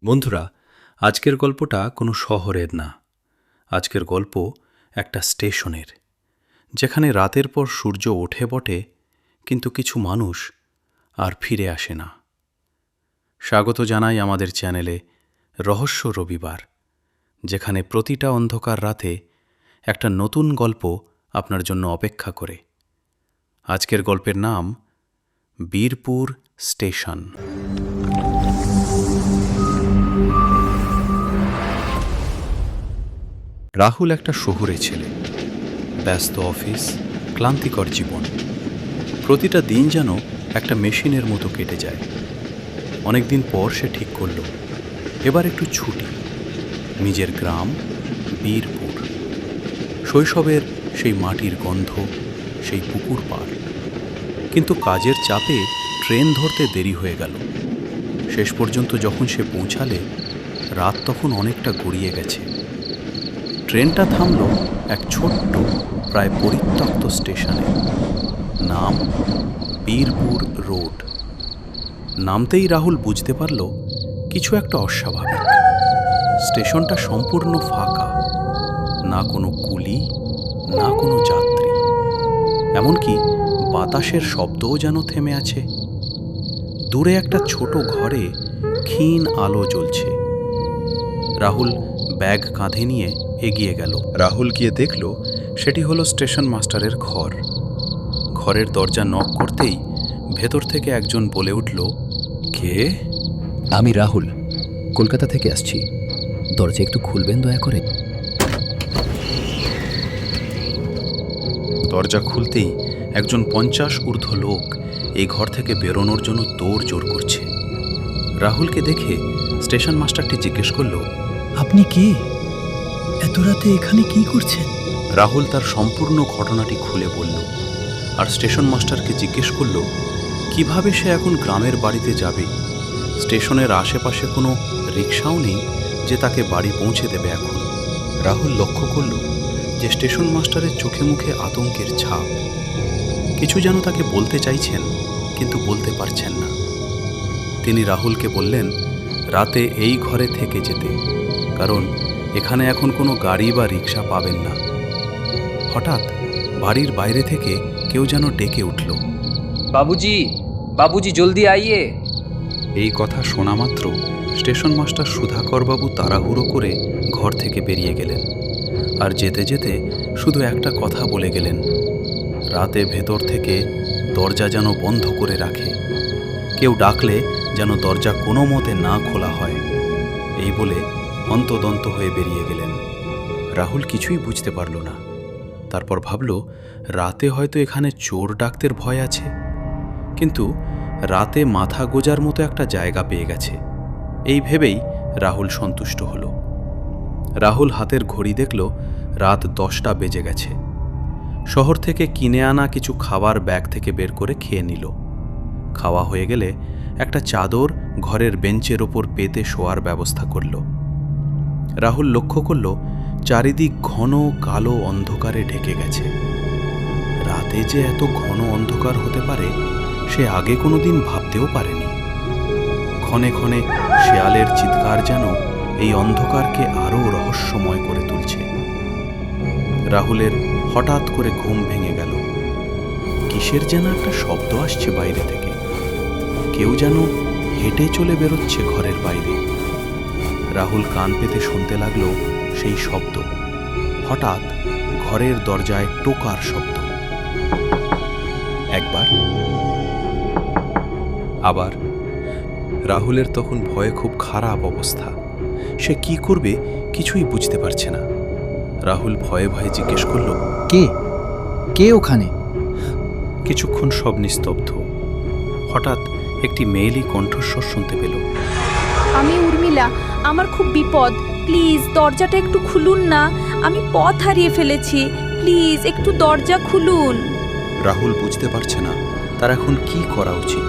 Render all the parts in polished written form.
বন্ধুরা, আজকের গল্পটা কোনো শহরের না। আজকের গল্প একটা স্টেশনের, যেখানে রাতের পর সূর্য ওঠে বটে, কিন্তু কিছু মানুষ আর ফিরে আসে না। স্বাগত জানাই আমাদের চ্যানেলে রহস্য রবিবার, যেখানে প্রতিটা অন্ধকার রাতে একটা নতুন গল্প আপনার জন্য অপেক্ষা করে। আজকের গল্পের নাম বীরপুর স্টেশন। রাহুল একটা শহুরে ছেলে, ব্যস্ত অফিস, ক্লান্তিকর জীবন। প্রতিটা দিন যেন একটা মেশিনের মতো কেটে যায়। অনেকদিন পর সে ঠিক করল এবার একটু ছুটি, নিজের গ্রাম বীরপুর। শৈশবের সেই মাটির গন্ধ, সেই পুকুর পাড়। কিন্তু কাজের চাপে ট্রেন ধরতে দেরি হয়ে গেল। শেষ পর্যন্ত যখন সে পৌঁছালে, রাত তখন অনেকটা গড়িয়ে গেছে। ট্রেনটা থামল এক ছোট্ট, প্রায় পরিত্যক্ত স্টেশনে। নাম বীরপুর রোড। নামতেই রাহুল বুঝতে পারল কিছু একটা অস্বাভাবিক। স্টেশনটা সম্পূর্ণ ফাঁকা, না কোনো কুলি, না কোনো যাত্রী। এমনকি বাতাসের শব্দও যেন থেমে আছে। দূরে একটা ছোট ঘরে ক্ষীণ আলো জ্বলছে। রাহুল ব্যাগ কাঁধে নিয়ে এগিয়ে গেল। রাহুল গিয়ে দেখল সেটি হলো স্টেশন মাস্টারের ঘর। ঘরের দরজা নক করতেই ভেতর থেকে একজন বলে উঠল, কে? আমি রাহুল, কলকাতা থেকে আসছি। দরজা একটু খুলবেন দয়া করে। দরজা খুলতেই একজন 50 ঊর্ধ্ব লোক এই ঘর থেকে বেরোনোর জন্য দৌড় জোর করছে। রাহুলকে দেখে স্টেশন মাস্টারটি জিজ্ঞেস করল, আপনি কে? এত রাতে এখানে কি করছেন? রাহুল তার সম্পূর্ণ ঘটনাটি খুলে বলল, আর স্টেশন মাস্টারকে জিজ্ঞেস করল কিভাবে সে এখন গ্রামের বাড়িতে যাবে। স্টেশনের আশেপাশে কোনো রিক্সাও নেই যে তাকে বাড়ি পৌঁছে দেবে এখন। রাহুল লক্ষ্য করল যে স্টেশন মাস্টারের চোখে মুখে আতঙ্কের ছাপ। কিছু যেন তাকে বলতে চাইছেন, কিন্তু বলতে পারছেন না। তিনি রাহুলকে বললেন রাতে এই ঘরে থেকে যেতে, কারণ এখানে এখন কোনো গাড়ি বা রিক্সা পাবেন না। হঠাৎ বাড়ির বাইরে থেকে কেউ যেন ডেকে উঠল, বাবুজি, বাবুজি জলদি আইয়ে। এই কথা শোনা মাত্র স্টেশন মাস্টার সুধাকরবাবু তাড়াহুড়ো করে ঘর থেকে বেরিয়ে গেলেন, আর যেতে যেতে শুধু একটা কথা বলে গেলেন, রাতে ভেতর থেকে দরজা যেন বন্ধ করে রাখে, কেউ ডাকলে যেন দরজা কোনো মতে না খোলা হয়। এই বলে অন্তদন্ত হয়ে বেরিয়ে গেলেন। রাহুল কিছুই বুঝতে পারল না। তারপর ভাবল রাতে হয়তো এখানে চোর ডাকতের ভয় আছে, কিন্তু রাতে মাথা গোজার মতো একটা জায়গা পেয়ে গেছে, এই ভেবেই রাহুল সন্তুষ্ট হল। রাহুল হাতের ঘড়ি দেখল রাত 10টা বেজে গেছে। শহর থেকে কিনে আনা কিছু খাবার ব্যাগ থেকে বের করে খেয়ে নিল। খাওয়া হয়ে গেলে একটা চাদর ঘরের বেঞ্চের ওপর পেতে শোয়ার ব্যবস্থা করল। রাহুল লক্ষ্য করল চারিদিক ঘন কালো অন্ধকারে ঢেকে গেছে। রাতে যে এত ঘন অন্ধকার হতে পারে সে আগে কোনোদিন ভাবতেও পারেনি। ক্ষণে ক্ষণে শেয়ালের চিৎকার যেন এই অন্ধকারকে আরও রহস্যময় করে তুলছে। রাহুলের হঠাৎ করে ঘুম ভেঙে গেল। কিসের যেন একটা শব্দ আসছে বাইরে থেকে। কেউ যেন হেঁটে চলে বেরোচ্ছে ঘরের বাইরে। রাহুল কান পেতে শুনতে লাগল সেই শব্দ। হঠাৎ ঘরের দরজায় টোকার শব্দ। একবার, আবার। রাহুলের তখন ভয়ে খুব খারাপ অবস্থা। সে কি করবে কিছুই বুঝতে পারছে না। রাহুল ভয়ে ভয়ে জিজ্ঞেস করল, কে? কে ওখানে? কিছুক্ষণ সব নিস্তব্ধ। হঠাৎ একটি মেয়েলি কণ্ঠস্বর শুনতে পেল, আমি উর্মিলা, আমার খুব বিপদ, প্লিজ দরজাটা একটু খুলুন না, আমি পথ হারিয়ে ফেলেছি, প্লিজ একটু দরজা খুলুন। রাহুল বুঝতে পারছে না তার এখন কি করা উচিত।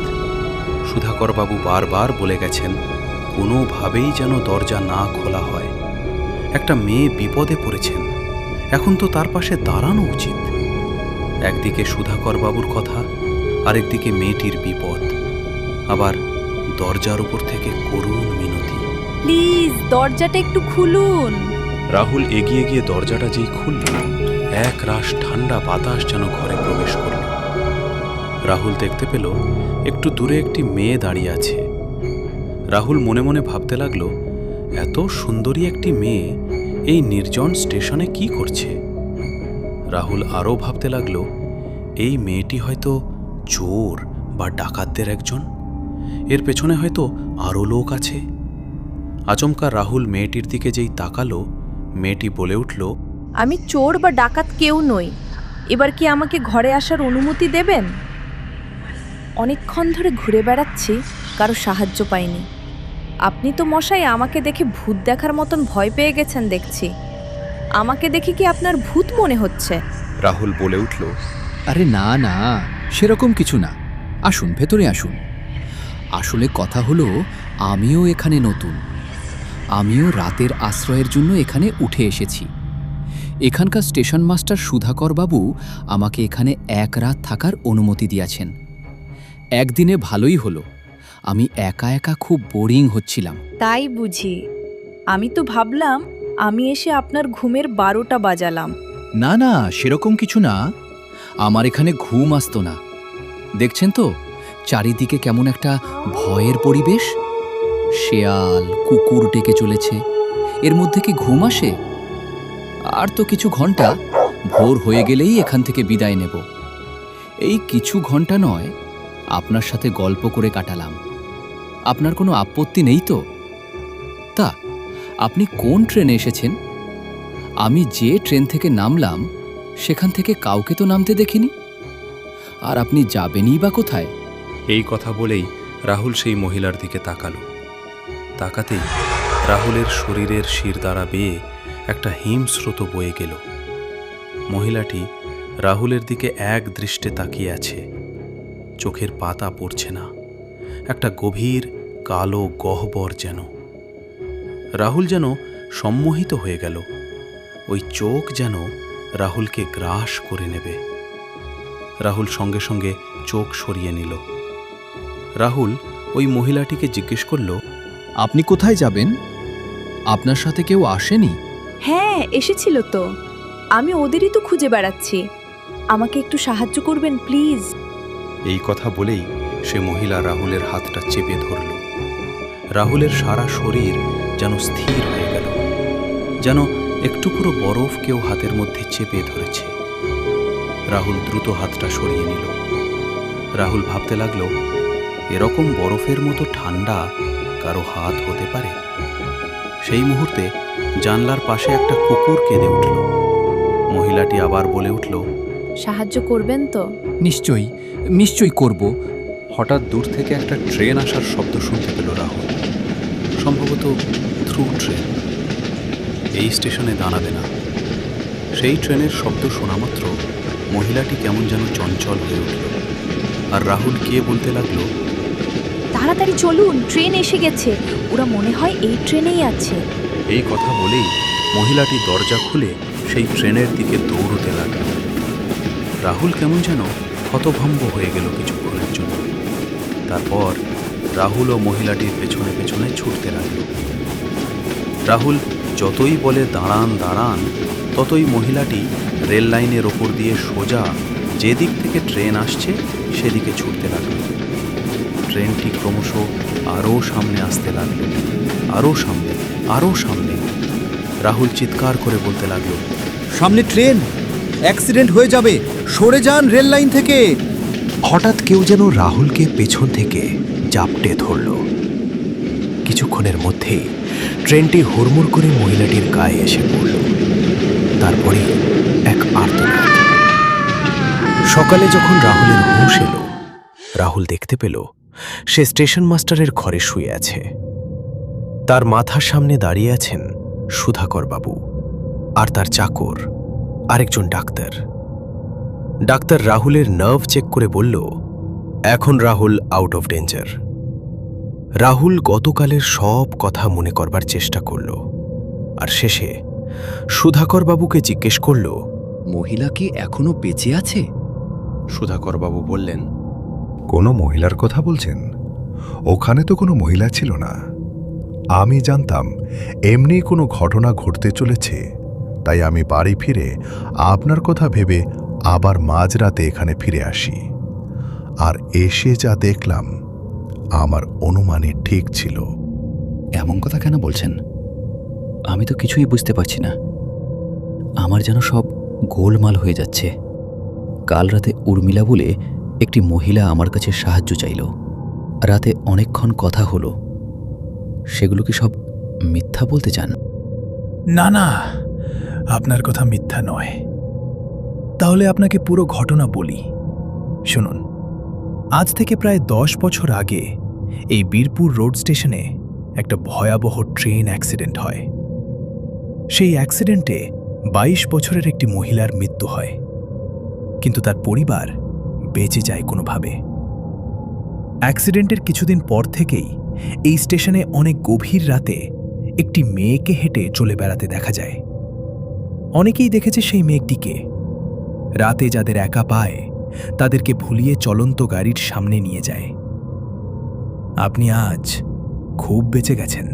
সুধাকরবাবু বারবার বলে গেছেন কোনোভাবেই যেন দরজা না খোলা হয়। একটা মেয়ে বিপদে পড়েছেন, এখন তো তার পাশে দাঁড়ানো উচিত। একদিকে সুধাকরবাবুর কথা, আরেকদিকে মেয়েটির বিপদ, আবার দরজার উপর থেকে করুণ মিনতি। প্লিজ দরজাটা একটু খুলুন। রাহুল এগিয়ে গিয়ে দরজাটা যেই খুলল, এক রাশ ঠান্ডা বাতাস যেন ঘরে প্রবেশ করল। রাহুল দেখতে পেল একটু দূরে একটি মেয়ে দাঁড়িয়ে আছে। রাহুল মনে মনে ভাবতে লাগলো, এত সুন্দরী একটি মেয়ে এই নির্জন স্টেশনে কি করছে। রাহুল আরও ভাবতে লাগলো, এই মেয়েটি হয়তো চোর বা ডাকাতদের একজন, এর পেছনে হয়তো আরও লোক আছে। আচমকা রাহুল মেয়েটির দিকে যেই তাকালো, মেয়েটি বলে উঠল, আমি চোর বা ডাকাত কেউ নই। এবার কি আমাকে ঘরে আসার অনুমতি দেবেন? অনেকক্ষণ ধরে ঘুরে বেড়াচ্ছি, কারো সাহায্য পাইনি। আপনি তো মশাই আমাকে দেখে ভূত দেখার মতন ভয় পেয়ে গেছেন দেখছি। আমাকে দেখে কি আপনার ভূত মনে হচ্ছে? রাহুল বলে উঠল, আরে না না, সেরকম কিছু না। আসুন, ভেতরে আসুন। আসলে কথা হলো, আমিও এখানে নতুন। আমিও রাতের আশ্রয়ের জন্য এখানে উঠে এসেছি। এখানকার স্টেশন মাস্টার সুধাকর বাবু আমাকে এখানে এক রাত থাকার অনুমতি দিয়েছেন। একদিনে ভালোই হলো। আমি একা একা খুব বোরিং হচ্ছিলাম। তাই বুঝি? আমি তো ভাবলাম আমি এসে আপনার ঘুমের 12টা বাজালাম। না না, সেরকম কিছু না। আমার এখানে ঘুম আসতো না। দেখছেন তো চারিদিকে কেমন একটা ভয়ের পরিবেশ। শেয়াল কুকুর ডেকে চলেছে, এর মধ্যে কি ঘুম আসে? আর তো কিছু ঘন্টা, ভোর হয়ে গেলেই এখান থেকে বিদায় নেব। এই কিছু ঘন্টা নয়, আপনার সাথে গল্প করে কাটালাম। আপনার কোনো আপত্তি নেই তো? তা আপনি কোন ট্রেনে এসেছেন? আমি যে ট্রেন থেকে নামলাম সেখান থেকে কাউকে তো নামতে দেখিনি। আর আপনি যাবেনই বা কোথায়? এই কথা বলেই রাহুল সেই মহিলার দিকে তাকালো। তাকাতেই রাহুলের শরীরের শিরদাঁড়া বেয়ে একটা হিমস্রোত বয়ে গেল। মহিলাটি রাহুলের দিকে এক দৃষ্টে তাকিয়ে আছে। চোখের পাতা পড়ছে না, একটা গভীর কালো গহ্বর যেন। রাহুল যেন সম্মোহিত হয়ে গেল। ওই চোখ যেন রাহুলকে গ্রাস করে নেবে। রাহুল সঙ্গে সঙ্গে চোখ সরিয়ে নিল। রাহুল ওই মহিলাটিকে জিজ্ঞেস করল, আপনি কোথায় যাবেন? আপনার সাথে কেউ আসেনি? হ্যাঁ, এসেছিল তো। আমি ওদেরই তো খুঁজে বেড়াচ্ছি। আমাকে একটু সাহায্য করবেন প্লিজ। এই কথা বলেই সে মহিলা রাহুলের হাতটা চেপে ধরল। রাহুলের সারা শরীর যেন স্থির হয়ে গেল, যেন একটু পুরো বরফ কেউ হাতের মধ্যে চেপে ধরেছে। রাহুল দ্রুত হাতটা সরিয়ে নিল। রাহুল ভাবতে লাগলো, এরকম বরফের মতো ঠান্ডা কারো হাত হতে পারে? সেই মুহূর্তে জানলার পাশে একটা কুকুর কেঁদে উঠল। মহিলাটি আবার বলে উঠল, সাহায্য করবেন তো? নিশ্চয়ই, নিশ্চয়ই করব। হঠাৎ দূর থেকে একটা ট্রেন আসার শব্দ শুনতে পেল রাহুল। সম্ভবত থ্রু ট্রেন। এই স্টেশনে দাঁড়াবে না। সেই ট্রেনের শব্দ শোনা মাত্র মহিলাটি কেমন যেন চঞ্চল হয়ে উঠল। আর রাহুল গিয়ে বলতে লাগলো, তাড়াতাড়ি চলুন, ট্রেন এসে গেছে। ওরা মনে হয় এই ট্রেনেই আছে। এই কথা বলেই মহিলাটি দরজা খুলে সেই ট্রেনের দিকে দৌড়তে লাগল। রাহুল কেমন যেন হতভম্ব হয়ে গেল কিছুক্ষণের জন্য। তারপর রাহুল ও মহিলাটির পেছনে পেছনে ছুটতে লাগল। রাহুল যতই বলে দাঁড়ান দাঁড়ান, ততই মহিলাটি রেল লাইনের ওপর দিয়ে সোজা যেদিক থেকে ট্রেন আসছে সেদিকে ছুটতে লাগল। ট্রেনটি ক্রমশ আরও সামনে আসতে লাগল, আরও সামনে, আরও সামনে। রাহুল চিৎকার করে বলতে লাগলো, সামনে ট্রেন, অ্যাক্সিডেন্ট হয়ে যাবে, সরে যান রেল লাইন থেকে। হঠাৎ কেউ যেন রাহুলকে পেছন থেকে জাপটে ধরল। কিছুক্ষণের মধ্যেই ট্রেনটি হুড়মুড় করে মহিলাটির গায়ে এসে পড়ল। তারপরে এক আর্তনাদ। সকালে যখন রাহুলের হুঁশ এলো, রাহুল দেখতে পেল সে স্টেশন মাস্টারের ঘরে শুয়ে আছে। তার মাথার সামনে দাঁড়িয়ে আছেন সুধাকর বাবু, আর তার চাকর আরেকজন ডাক্তার। ডাক্তার রাহুলের নার্ভ চেক করে বলল, এখন Rahul out of danger. Rahul গতকালের সব কথা মনে করবার চেষ্টা করল, আর শেষে সুধাকর বাবুকে জিজ্ঞেস করল, মহিলা কি এখনো বেঁচে আছে? সুধাকর বাবু বললেন, কোনো মহিলার কথা বলছেন? ওখানে তো কোনো মহিলা ছিল না। আমি জানতাম এমনি কোনো ঘটনা ঘটতে চলেছে, তাই আমি বাড়ি ফিরে আপনার কথা ভেবে আবার মাঝরাতে এখানে ফিরে আসি। আর এসে যা দেখলাম, আমার অনুমানই ঠিক ছিল। এমন কথা কেন বলছেন? আমি তো কিছুই বুঝতে পারছি না। আমার যেন সব গোলমাল হয়ে যাচ্ছে। কাল রাতে উর্মিলা বলে একটি মহিলা আমার কাছে সাহায্য চাইল। রাতে অনেকক্ষণ কথা হলো। সেগুলো কি সব মিথ্যা বলতে চান? না না, আপনার কথা মিথ্যা নয়। তাহলে আপনাকে পুরো ঘটনা বলি, শুনুন। আজ থেকে প্রায় 10 বছর আগে এই বীরপুর রোড স্টেশনে একটা ভয়াবহ ট্রেন অ্যাক্সিডেন্ট হয়। সেই অ্যাক্সিডেন্টে 22 বছরের একটি মহিলার মৃত্যু হয়, কিন্তু তার পরিবার বেঁচে যায় কোনোভাবে। অ্যাক্সিডেন্টের কিছুদিন পর থেকেই এই স্টেশনে অনেক গভীর রাতে একটি মেয়েকে হেঁটে চলে বেড়াতে দেখা যায়। অনেকেই দেখেছে সেই মেয়েটিকে। রাতে যাদের একা পায় তাদেরকে ভুলিয়ে চলন্ত গাড়ির সামনে নিয়ে যায়। আপনি আজ খুব বেঁচে গেছেন।